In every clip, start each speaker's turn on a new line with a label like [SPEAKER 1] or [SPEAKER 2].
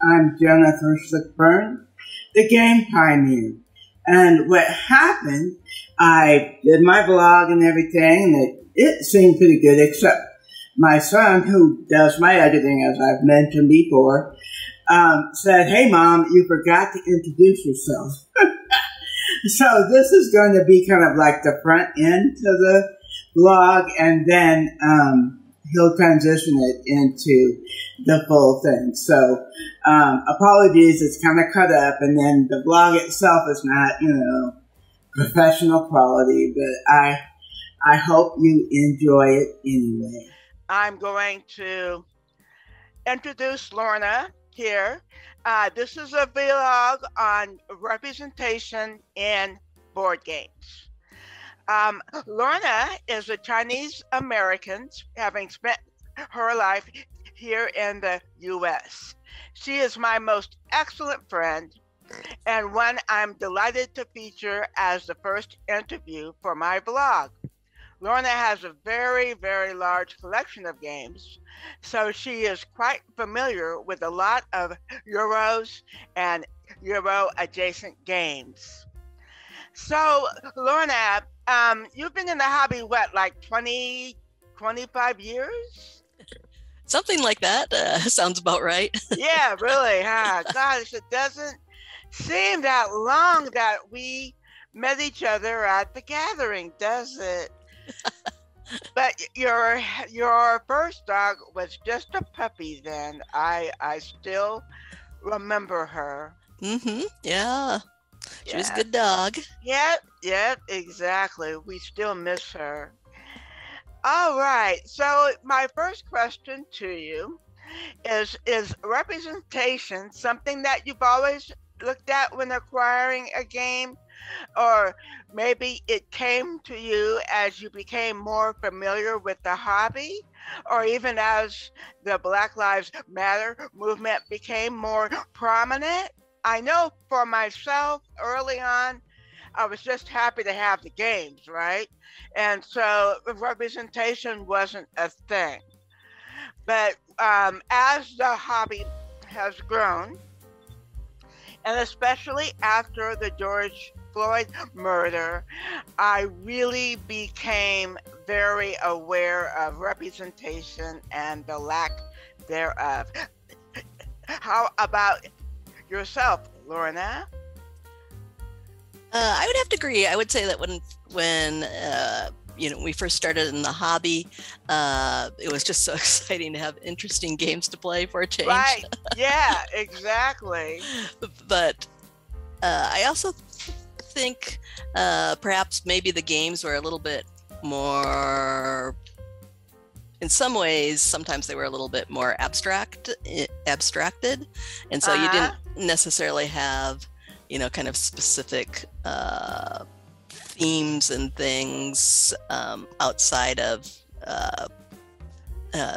[SPEAKER 1] I'm Jennifer Slickburn, the Game Pioneer. And what happened, I did my blog and everything, and it seemed pretty good, except my son, who does my editing, as I've mentioned before, said, "Hey, Mom, you forgot to introduce yourself." So this is going to be kind of like the front end to the blog, and then he'll transition it into the full thing. So apologies, it's kind of cut up, and then the blog itself is not, professional quality, but I hope you enjoy it anyway.
[SPEAKER 2] I'm going to introduce Lorna here. This is a vlog on representation in board games. Lorna is a Chinese American, having spent her life here in the U.S. She is my most excellent friend, and one I'm delighted to feature as the first interview for my blog. Lorna has a very, very large collection of games, so she is quite familiar with a lot of Euros and Euro-adjacent games. So, Lorna, you've been in the hobby, like 20, 25 years?
[SPEAKER 3] Something like that. Sounds about right.
[SPEAKER 2] Yeah, really, huh? Gosh, it doesn't seem that long that we met each other at the gathering, does it? But your first dog was just a puppy then. I still remember her.
[SPEAKER 3] Yeah. She was a good dog.
[SPEAKER 2] Yep, exactly. We still miss her. All right. So my first question to you is representation something that you've always looked at when acquiring a game? Or maybe it came to you as you became more familiar with the hobby, or even as the Black Lives Matter movement became more prominent? I know for myself, early on, I was just happy to have the games, right? And so representation wasn't a thing. But as the hobby has grown, and especially after the George Floyd murder, I really became very aware of representation and the lack thereof. How about yourself, Lorna?
[SPEAKER 3] I would have to agree. I would say that when we first started in the hobby, it was just so exciting to have interesting games to play for a change.
[SPEAKER 2] Right. Yeah, exactly.
[SPEAKER 3] But I also think perhaps maybe the games were a little bit more, in some ways, sometimes they were a little bit more abstracted. And so you didn't necessarily have, kind of specific themes and things outside of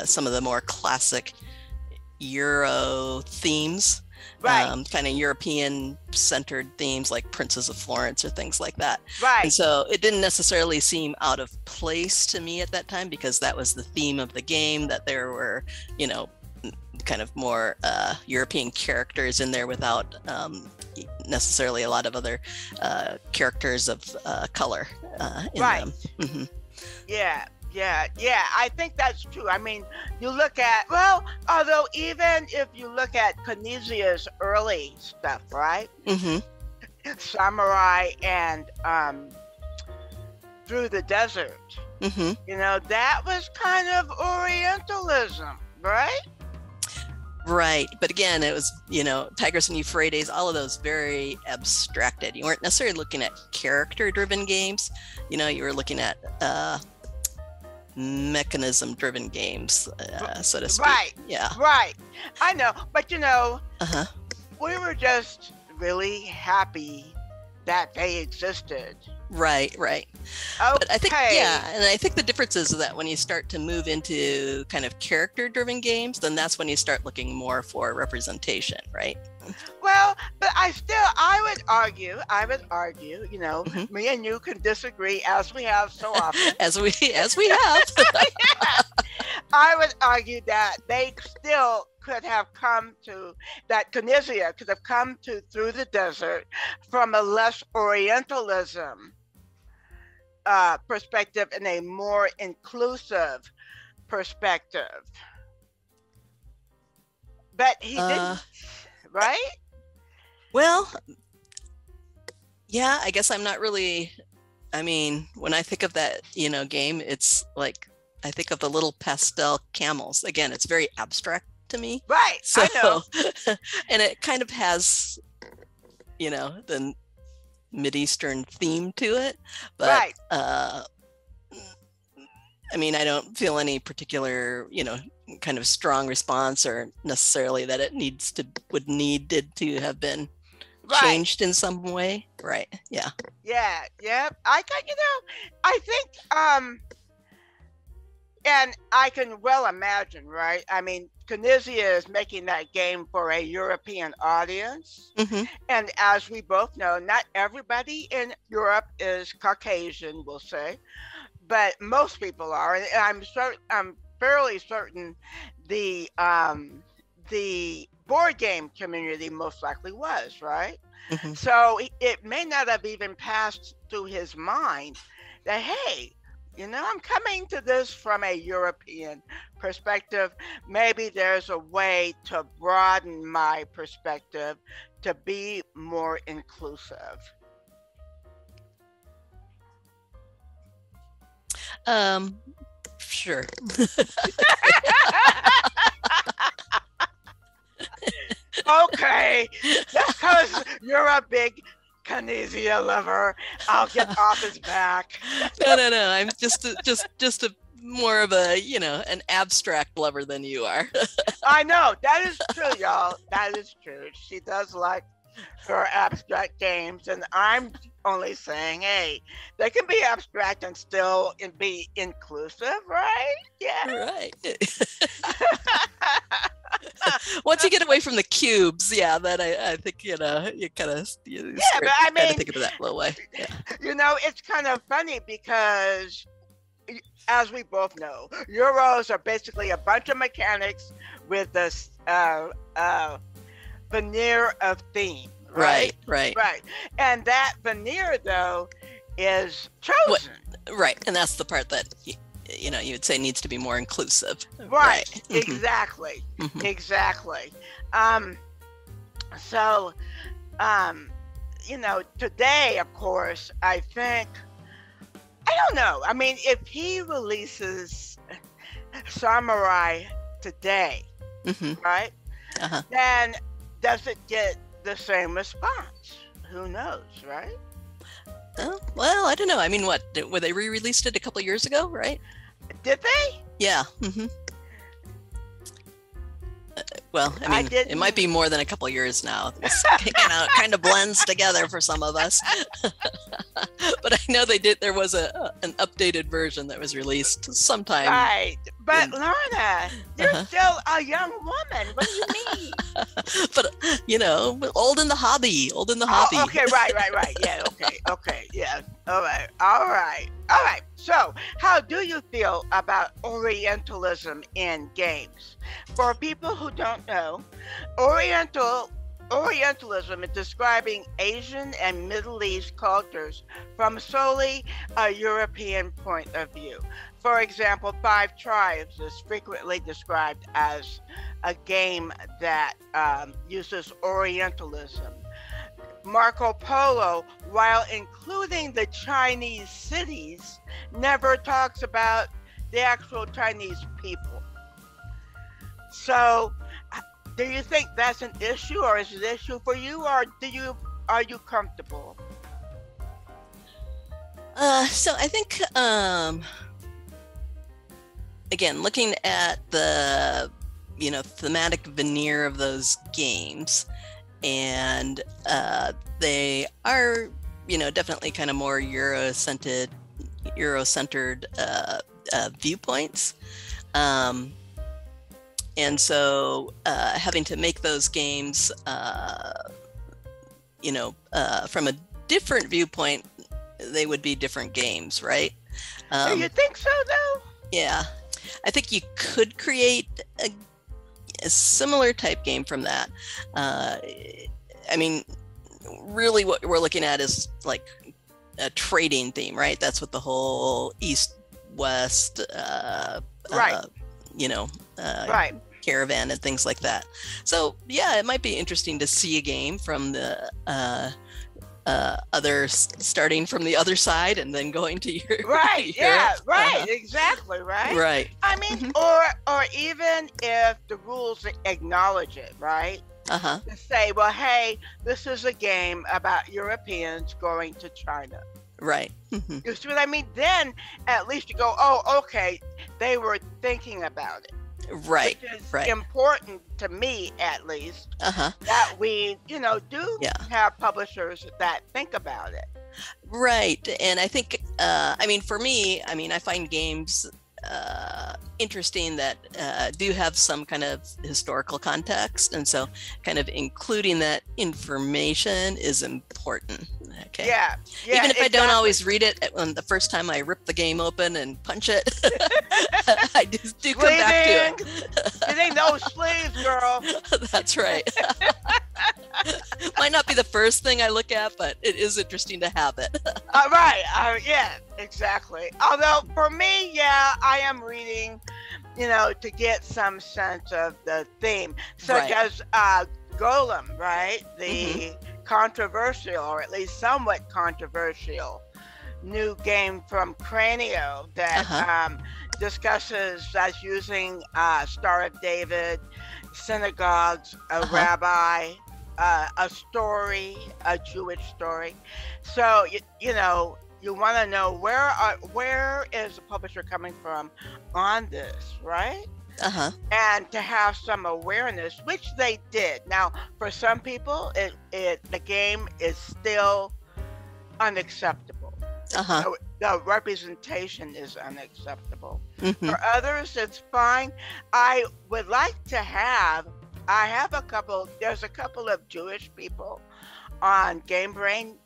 [SPEAKER 3] some of the more classic Euro themes.
[SPEAKER 2] Right.
[SPEAKER 3] Kind of European-centered themes like Princes of Florence or things like that.
[SPEAKER 2] Right.
[SPEAKER 3] And so it didn't necessarily seem out of place to me at that time, because that was the theme of the game, that there were, kind of more European characters in there without necessarily a lot of other characters of color in them. Mm-hmm. Yeah, I think that's true. I mean, you look at, although even if you look at Kinezia's early stuff, right? Mm-hmm.
[SPEAKER 2] Samurai and Through the Desert,
[SPEAKER 3] mm-hmm.
[SPEAKER 2] That was kind of Orientalism, right?
[SPEAKER 3] Right. But again, it was, Tigris and Euphrates, all of those very abstracted. You weren't necessarily looking at character-driven games. You were looking at mechanism-driven games, so to speak.
[SPEAKER 2] Right.
[SPEAKER 3] Yeah.
[SPEAKER 2] Right. I know. But,
[SPEAKER 3] Uh-huh.
[SPEAKER 2] we were just really happy that they existed.
[SPEAKER 3] Right.
[SPEAKER 2] Okay.
[SPEAKER 3] But I think, and I think the difference is that when you start to move into kind of character-driven games, then that's when you start looking more for representation, right?
[SPEAKER 2] Well, but I would argue,
[SPEAKER 3] Mm-hmm.
[SPEAKER 2] me and you can disagree, as we have so often.
[SPEAKER 3] as we have.
[SPEAKER 2] Yeah. I would argue that they still could have come to, that Tunisia could have come to through the desert from a less Orientalism perspective and a more inclusive perspective. But he didn't, right?
[SPEAKER 3] Well, yeah, I guess I'm not really, I mean, when I think of that, you know, game, it's like, I think of the little pastel camels. Again, it's very abstract to me.
[SPEAKER 2] Right,
[SPEAKER 3] so,
[SPEAKER 2] I know.
[SPEAKER 3] And it kind of has, you know, the Mideastern theme to it. But,
[SPEAKER 2] right.
[SPEAKER 3] I mean, I don't feel any particular, you know, kind of strong response or necessarily that it needed to have been changed in some way. Right. Yeah.
[SPEAKER 2] Yeah. Yep. I can, you know, I think, and I can well imagine, right? I mean, Tunisia is making that game for a European audience.
[SPEAKER 3] Mm-hmm.
[SPEAKER 2] And as we both know, not everybody in Europe is Caucasian, we'll say, but most people are. And I'm fairly certain the board game community most likely was, right?
[SPEAKER 3] Mm-hmm.
[SPEAKER 2] So it may not have even passed through his mind that, hey, you know, I'm coming to this from a European perspective. Maybe there's a way to broaden my perspective to be more inclusive.
[SPEAKER 3] Sure.
[SPEAKER 2] Okay, just because you're a big Tunisia lover, I'll get off his back.
[SPEAKER 3] No. I'm just a more of a, you know, an abstract lover than you are.
[SPEAKER 2] I know, that is true, y'all. That is true. She does like her abstract games, and I'm only saying, hey, they can be abstract and still be inclusive, right? Yeah.
[SPEAKER 3] Right. Once you get away from the cubes, yeah, then I think, you know, you kind of
[SPEAKER 2] but I mean,
[SPEAKER 3] think of it that little way. Yeah.
[SPEAKER 2] You know, it's kind of funny because, as we both know, Euros are basically a bunch of mechanics with this veneer of theme. Right. And that veneer, though, is chosen.
[SPEAKER 3] Right. And that's the part that, you know, you would say needs to be more inclusive.
[SPEAKER 2] Right.
[SPEAKER 3] Mm-hmm.
[SPEAKER 2] Exactly.
[SPEAKER 3] Mm-hmm.
[SPEAKER 2] Exactly. So, you know, today, of course, I think, I don't know. I mean, if he releases Samurai today,
[SPEAKER 3] mm-hmm.
[SPEAKER 2] right,
[SPEAKER 3] then
[SPEAKER 2] does it get the same response? Who knows, right?
[SPEAKER 3] Well, I don't know. I mean, what, were they re-released it a couple years ago, right?
[SPEAKER 2] Did they?
[SPEAKER 3] Yeah. Mm-hmm. Well, I mean, it might be more than a couple years now. It's, you know, it kind of blends together for some of us. But I know they did. There was an updated version that was released sometime.
[SPEAKER 2] Right. But Lorna, you're still a young woman. What do you mean?
[SPEAKER 3] But, you know, old in the hobby.
[SPEAKER 2] Okay, right. Yeah, okay, yeah. All right. So, how do you feel about Orientalism in games? For people who don't know, Orientalism is describing Asian and Middle East cultures from solely a European point of view. For example, Five Tribes is frequently described as a game that uses Orientalism. Marco Polo, while including the Chinese cities, never talks about the actual Chinese people. So, do you think that's an issue, or is it an issue for you, or are you comfortable?
[SPEAKER 3] So I think, again, looking at the, you know, thematic veneer of those games, and they are, you know, definitely kind of more Euro-centered viewpoints. And so having to make those games, you know, from a different viewpoint, they would be different games, right?
[SPEAKER 2] Do you think so, though?
[SPEAKER 3] Yeah. I think you could create a similar type game from that. I mean, really what we're looking at is like a trading theme, right? That's what the whole East-West,
[SPEAKER 2] Right. Right.
[SPEAKER 3] caravan and things like that. So yeah, it might be interesting to see a game from the starting from the other side and then going to your
[SPEAKER 2] Right. Yeah. Right. Exactly. Right.
[SPEAKER 3] Right.
[SPEAKER 2] I mean, or even if the rules acknowledge it, right?
[SPEAKER 3] Uh-huh.
[SPEAKER 2] To say, well, hey, this is a game about Europeans going to China.
[SPEAKER 3] Right.
[SPEAKER 2] You see what I mean? Then at least you go, oh, okay, they were thinking about it.
[SPEAKER 3] Right.
[SPEAKER 2] Which is
[SPEAKER 3] Right.
[SPEAKER 2] important to me, at least,
[SPEAKER 3] Uh-huh.
[SPEAKER 2] that we, do
[SPEAKER 3] Yeah.
[SPEAKER 2] have publishers that think about it.
[SPEAKER 3] Right. And I think, I mean, for me, I mean, I find games interesting that do have some kind of historical context. And so kind of including that information is important. Okay.
[SPEAKER 2] Yeah.
[SPEAKER 3] Even if I
[SPEAKER 2] exactly.
[SPEAKER 3] don't always read it when the first time I rip the game open and punch it, I do come back to it.
[SPEAKER 2] It ain't no sleeves, girl.
[SPEAKER 3] That's right. Might not be the first thing I look at, but it is interesting to have it.
[SPEAKER 2] Right. Yeah, exactly. Although for me, yeah, I am reading, to get some sense of the theme, such
[SPEAKER 3] Right.
[SPEAKER 2] as Golem, right? The controversial, or at least somewhat controversial, new game from Cranio that discusses us using Star of David, synagogues, a rabbi, a story, a Jewish story. So you want to know where is the publisher coming from on this, right? And to have some awareness, which they did. Now, for some people, the game is still unacceptable. The representation is unacceptable. For others, it's fine. I would like to have. There's a couple of Jewish people on Game Brain.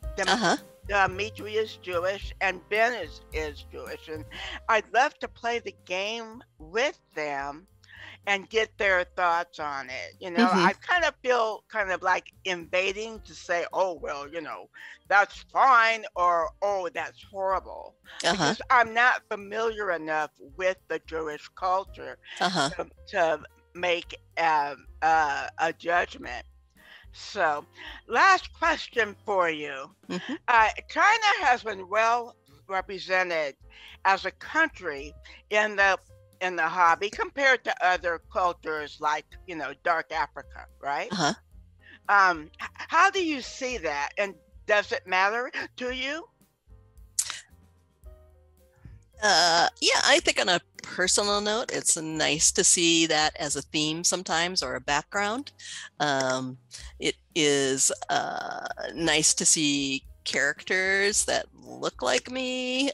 [SPEAKER 2] Dimitri is Jewish and Ben is Jewish, and I'd love to play the game with them and get their thoughts on it. I kind of feel like invading to say, oh, well, that's fine, or oh, that's horrible, because I'm not familiar enough with the Jewish culture to make a judgment. So, last question for you. China has been well represented as a country in the hobby compared to other cultures like, Dark Africa, right? How do you see that? And does it matter to you?
[SPEAKER 3] Yeah, I think on a personal note, it's nice to see that as a theme sometimes, or a background. It is nice to see characters that look like me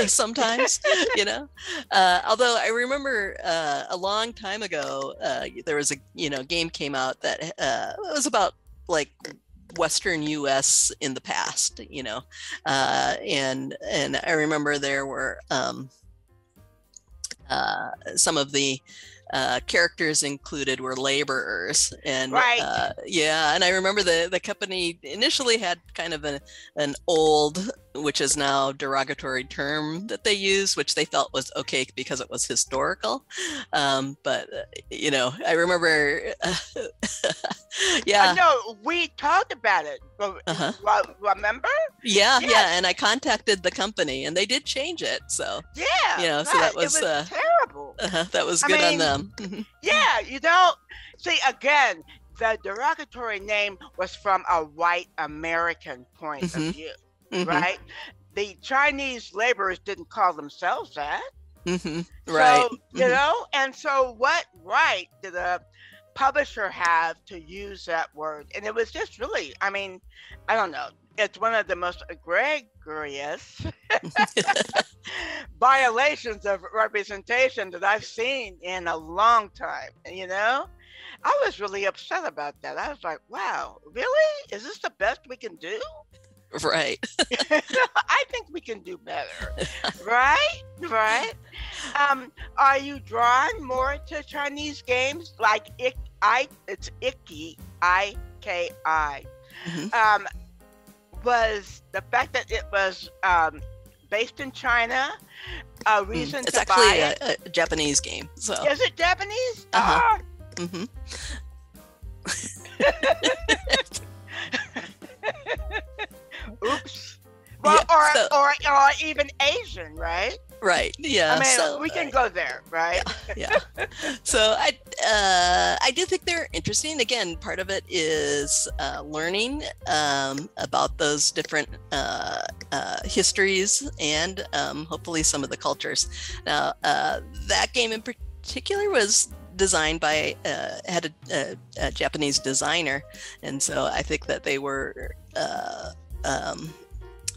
[SPEAKER 3] sometimes, although I remember a long time ago, there was a game came out that it was about like Western US in the past, and I remember there were some of the characters included were laborers, and and I remember the company initially had kind of an old, which is now derogatory term that they used, which they felt was okay because it was historical, but I remember
[SPEAKER 2] no, we talked about it. Remember?
[SPEAKER 3] Yeah, and I contacted the company and they did change it, so so that was,
[SPEAKER 2] it was terrible.
[SPEAKER 3] That was good on them.
[SPEAKER 2] Yeah, see, again, the derogatory name was from a white American point of view, right? The Chinese laborers didn't call themselves that.
[SPEAKER 3] Right.
[SPEAKER 2] So, and so what right did the publisher have to use that word? And it was just really, I don't know, it's one of the most egregious violations of representation that I've seen in a long time. I was really upset about that. I was like, wow, really? Is this the best we can do?
[SPEAKER 3] Right.
[SPEAKER 2] I think we can do better. Right. Are you drawn more to Chinese games like it's Iki, Iki.
[SPEAKER 3] Mhm.
[SPEAKER 2] Was the fact that it was based in China a reason
[SPEAKER 3] It's
[SPEAKER 2] to
[SPEAKER 3] actually
[SPEAKER 2] buy it?
[SPEAKER 3] a Japanese game. So.
[SPEAKER 2] Is it Japanese?
[SPEAKER 3] Uh-huh. Mm-hmm.
[SPEAKER 2] Oops. Well,
[SPEAKER 3] Yeah,
[SPEAKER 2] or even Asian, right?
[SPEAKER 3] right. Yeah.
[SPEAKER 2] I mean,
[SPEAKER 3] So
[SPEAKER 2] we can go there, right?
[SPEAKER 3] yeah. So I do think they're interesting. Again, part of it is learning about those different histories and hopefully some of the cultures. Now, that game in particular was designed by had a Japanese designer, and so I think that they were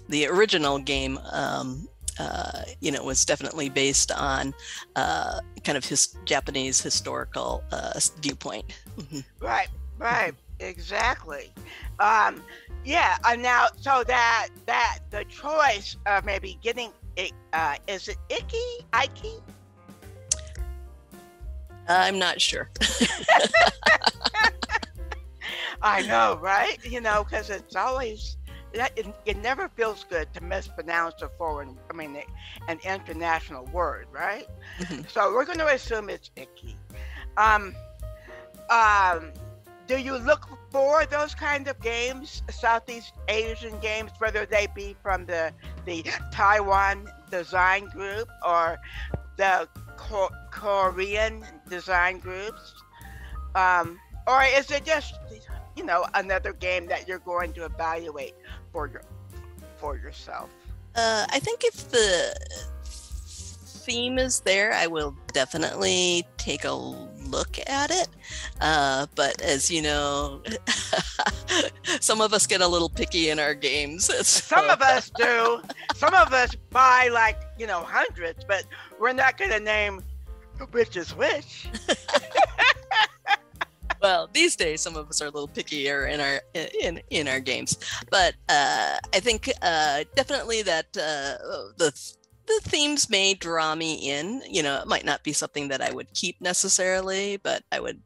[SPEAKER 3] the original game. Was definitely based on kind of his Japanese historical viewpoint. Mm-hmm.
[SPEAKER 2] Right, exactly. Yeah, now so that the choice of maybe getting it, is it Iki?
[SPEAKER 3] I'm not sure.
[SPEAKER 2] I know, right? Because it's always it never feels good to mispronounce an international word, right?
[SPEAKER 3] Mm-hmm.
[SPEAKER 2] So we're going to assume it's Iki. Do you look for those kind of games, Southeast Asian games, whether they be from the Taiwan design group or the Korean design groups? Or is it just, another game that you're going to evaluate for yourself?
[SPEAKER 3] I think if the theme is there, I will definitely take a look at it. But as you know, some of us get a little picky in our games. So.
[SPEAKER 2] Some of us do. Some of us buy hundreds, but we're not going to name which is which.
[SPEAKER 3] Well, these days some of us are a little pickier in our games, but I think definitely that the themes may draw me in. It might not be something that I would keep necessarily, but I would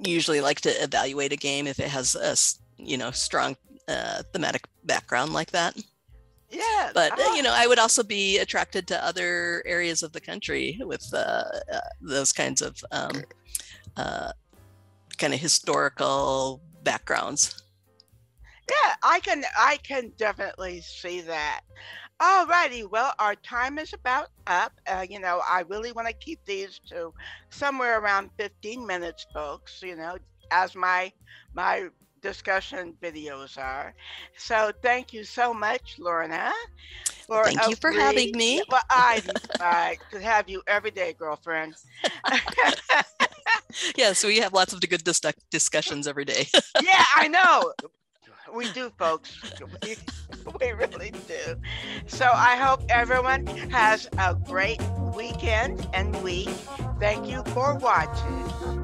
[SPEAKER 3] usually like to evaluate a game if it has a strong thematic background like that.
[SPEAKER 2] Yeah,
[SPEAKER 3] but I would also be attracted to other areas of the country with those kinds of kind of historical backgrounds.
[SPEAKER 2] Yeah, I can definitely see that. Alrighty, well, our time is about up. I really want to keep these to somewhere around 15 minutes, folks. As my discussion videos are. So thank you so much, Lorna.
[SPEAKER 3] Thank you for having me.
[SPEAKER 2] Well, I could have you every day, girlfriend.
[SPEAKER 3] Yes, we have lots of good discussions every day.
[SPEAKER 2] Yeah, I know. We do, folks. We really do. So I hope everyone has a great weekend and week. Thank you for watching.